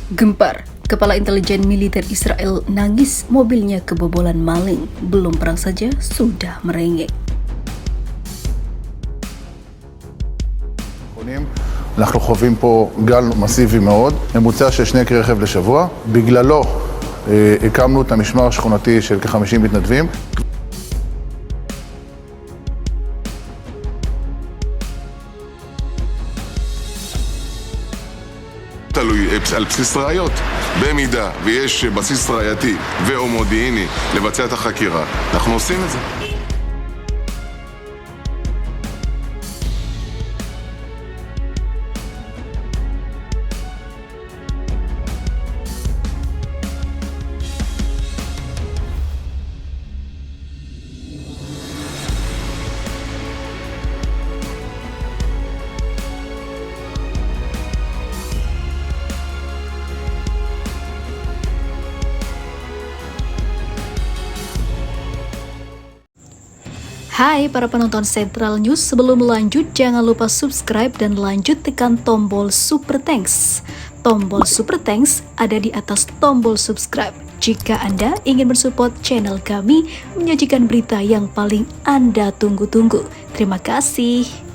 Gempar, Kepala Intelijen Militer Israel nangis mobilnya kebobolan maling. Belum perang saja sudah merengek. אנחנו חווים פה גל מסיבי מאוד, ממוצע של 2 כלי רכב לשבוע. בגללו הקמנו את המשמר השכונתי של כ-50 מתנדבים. תלוי על בסיס ראיות. במידה ויש בסיס ראייתי או מודיעיני לבצע את החקירה, אנחנו עושים את זה. Hai para penonton Central News, sebelum lanjut jangan lupa subscribe dan lanjut tekan tombol Super Thanks. Tombol Super Thanks ada di atas tombol subscribe. Jika Anda ingin mensupport channel kami menyajikan berita yang paling Anda tunggu-tunggu. Terima kasih.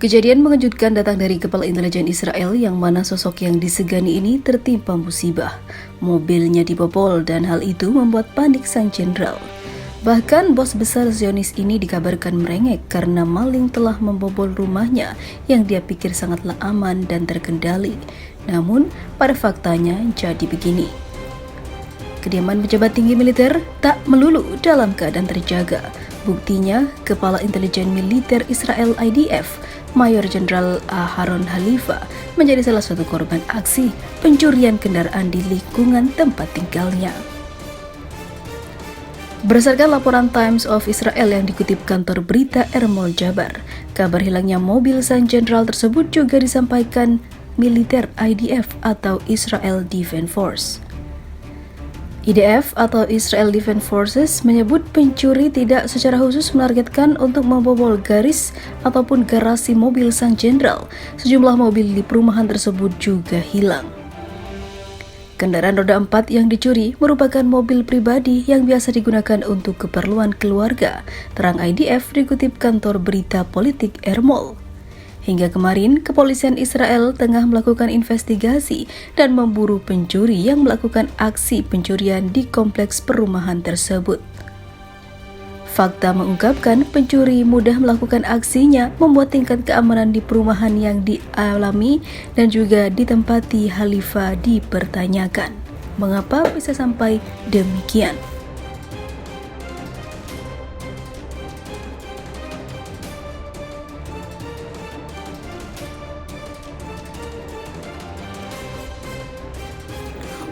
Kejadian mengejutkan datang dari Kepala Intelijen Israel yang mana sosok yang disegani ini tertimpa musibah. Mobilnya dibobol dan hal itu membuat panik sang jenderal. Bahkan bos besar Zionis ini dikabarkan merengek karena maling telah membobol rumahnya yang dia pikir sangatlah aman dan terkendali. Namun pada faktanya jadi begini. Kediaman pejabat tinggi militer tak melulu dalam keadaan terjaga. Buktinya, Kepala Intelijen Militer Israel IDF, Mayor Jenderal Aharon Halifa, menjadi salah satu korban aksi pencurian kendaraan di lingkungan tempat tinggalnya. Berdasarkan laporan Times of Israel yang dikutip kantor berita Ermol Jabar, kabar hilangnya mobil sang jenderal tersebut juga disampaikan militer IDF atau Israel Defense Force. IDF atau Israel Defense Forces menyebut pencuri tidak secara khusus menargetkan untuk membobol garis ataupun garasi mobil sang jenderal. Sejumlah mobil di perumahan tersebut juga hilang. Kendaraan roda 4 yang dicuri merupakan mobil pribadi yang biasa digunakan untuk keperluan keluarga, terang IDF dikutip kantor berita politik Ermol. Hingga kemarin, kepolisian Israel tengah melakukan investigasi dan memburu pencuri yang melakukan aksi pencurian di kompleks perumahan tersebut. Fakta mengungkapkan pencuri mudah melakukan aksinya membuat tingkat keamanan di perumahan yang dialami dan juga ditempati Halifa dipertanyakan. Mengapa bisa sampai demikian?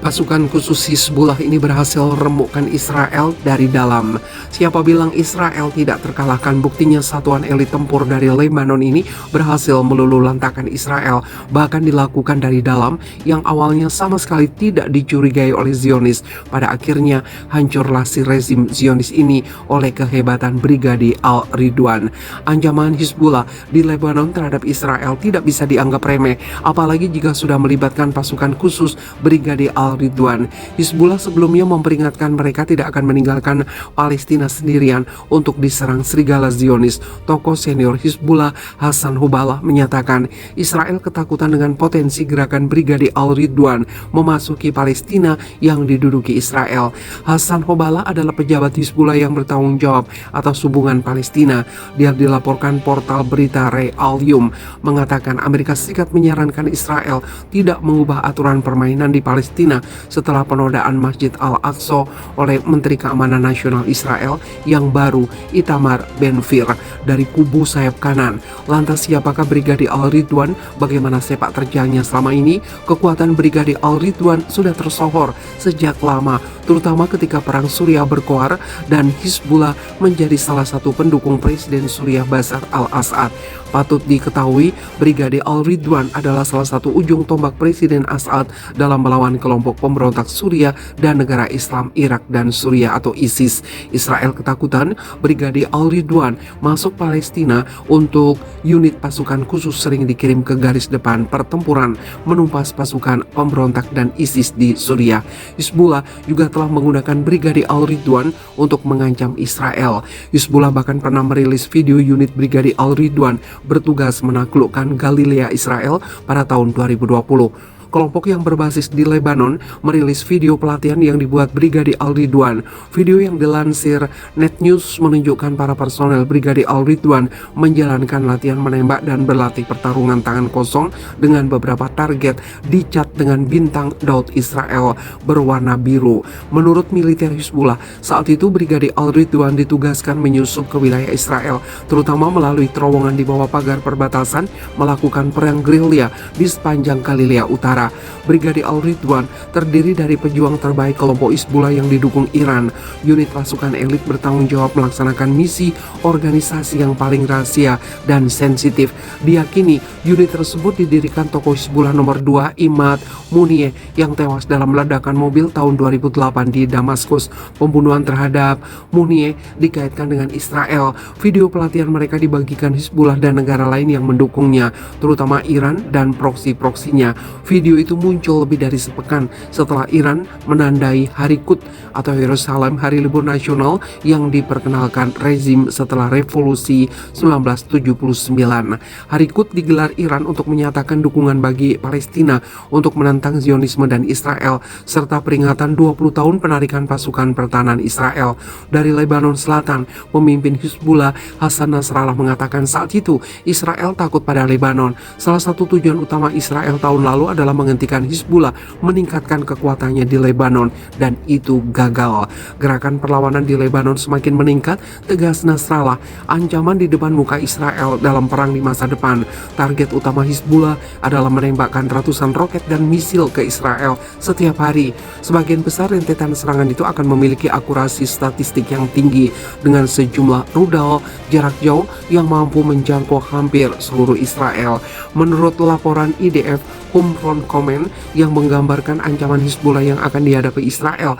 Pasukan khusus Hizbullah ini berhasil remukkan Israel dari dalam. Siapa bilang Israel tidak terkalahkan? Buktinya satuan elit tempur dari Lebanon ini berhasil meluluhlantakkan Israel, bahkan dilakukan dari dalam yang awalnya sama sekali tidak dicurigai oleh Zionis. Pada akhirnya hancurlah si rezim Zionis ini oleh kehebatan Brigade Al-Ridwan. Ancaman Hizbullah di Lebanon terhadap Israel tidak bisa dianggap remeh, apalagi jika sudah melibatkan pasukan khusus Brigade Al-Ridwan. Hizbullah sebelumnya memperingatkan mereka tidak akan meninggalkan Palestina sendirian untuk diserang serigala Zionis. Tokoh senior Hizbullah Hassan Hubalah menyatakan Israel ketakutan dengan potensi gerakan Brigade Al-Ridwan memasuki Palestina yang diduduki Israel. Hassan Hubalah adalah pejabat Hizbullah yang bertanggung jawab atas hubungan Palestina. Dia dilaporkan portal berita Ray Al-Yum mengatakan Amerika Serikat menyarankan Israel tidak mengubah aturan permainan di Palestina setelah penodaan Masjid Al-Aqsa oleh Menteri Keamanan Nasional Israel yang baru, Itamar Ben-Gvir, dari kubu sayap kanan. Lantas siapakah Brigadir Al-Ridwan? Bagaimana sepak terjangnya selama ini? Kekuatan Brigadir Al-Ridwan sudah tersohor sejak lama, terutama ketika perang Suriah berkoar dan Hizbullah menjadi salah satu pendukung Presiden Suriah Bashar al-Assad. Patut diketahui, Brigadir Al-Ridwan adalah salah satu ujung tombak Presiden Assad dalam melawan kelompok pemberontak Suriah dan negara Islam Irak dan Suriah atau ISIS. Israel ketakutan Brigadir Al-Ridwan masuk Palestina untuk unit pasukan khusus sering dikirim ke garis depan pertempuran menumpas pasukan pemberontak dan ISIS di Suriah. Hizbullah juga telah menggunakan Brigadir Al-Ridwan untuk mengancam Israel. Hizbullah bahkan pernah merilis video unit Brigadir Al-Ridwan bertugas menaklukkan Galilea Israel pada tahun 2020. Kelompok yang berbasis di Lebanon merilis video pelatihan yang dibuat Brigadir Al-Ridwan. Video yang dilansir Net News menunjukkan para personel Brigadir Al-Ridwan menjalankan latihan menembak dan berlatih pertarungan tangan kosong dengan beberapa target dicat dengan bintang Daud Israel berwarna biru. Menurut militer Hizbullah, saat itu Brigadir Al-Ridwan ditugaskan menyusup ke wilayah Israel, terutama melalui terowongan di bawah pagar perbatasan, melakukan perang gerilya di sepanjang Galilea Utara. Brigadir Al-Ridwan terdiri dari pejuang terbaik kelompok Hizbullah yang didukung Iran. Unit pasukan elit bertanggung jawab melaksanakan misi organisasi yang paling rahasia dan sensitif. Diyakini unit tersebut didirikan tokoh Hizbullah nomor 2 Imad Muniyeh yang tewas dalam ledakan mobil tahun 2008 di Damaskus. Pembunuhan terhadap Muniyeh dikaitkan dengan Israel. Video pelatihan mereka dibagikan Hizbullah dan negara lain yang mendukungnya, terutama Iran dan proksi-proksinya. Video itu muncul lebih dari sepekan setelah Iran menandai Hari Quds atau Yerusalem, hari libur nasional yang diperkenalkan rezim setelah revolusi 1979. Hari Quds digelar Iran untuk menyatakan dukungan bagi Palestina untuk menentang Zionisme dan Israel, serta peringatan 20 tahun penarikan pasukan pertahanan Israel dari Lebanon Selatan. Pemimpin Hizbullah Hassan Nasrallah mengatakan saat itu Israel takut pada Lebanon. Salah satu tujuan utama Israel tahun lalu adalah menghentikan Hizbullah meningkatkan kekuatannya di Lebanon, dan itu gagal. Gerakan perlawanan di Lebanon semakin meningkat, tegas Nasrallah. Ancaman di depan muka Israel dalam perang di masa depan. Target utama Hizbullah adalah menembakkan ratusan roket dan misil ke Israel setiap hari. Sebagian besar rentetan serangan itu akan memiliki akurasi statistik yang tinggi dengan sejumlah rudal jarak jauh yang mampu menjangkau hampir seluruh Israel. Menurut laporan IDF Home Front Command yang menggambarkan ancaman Hizbullah yang akan dihadapi Israel,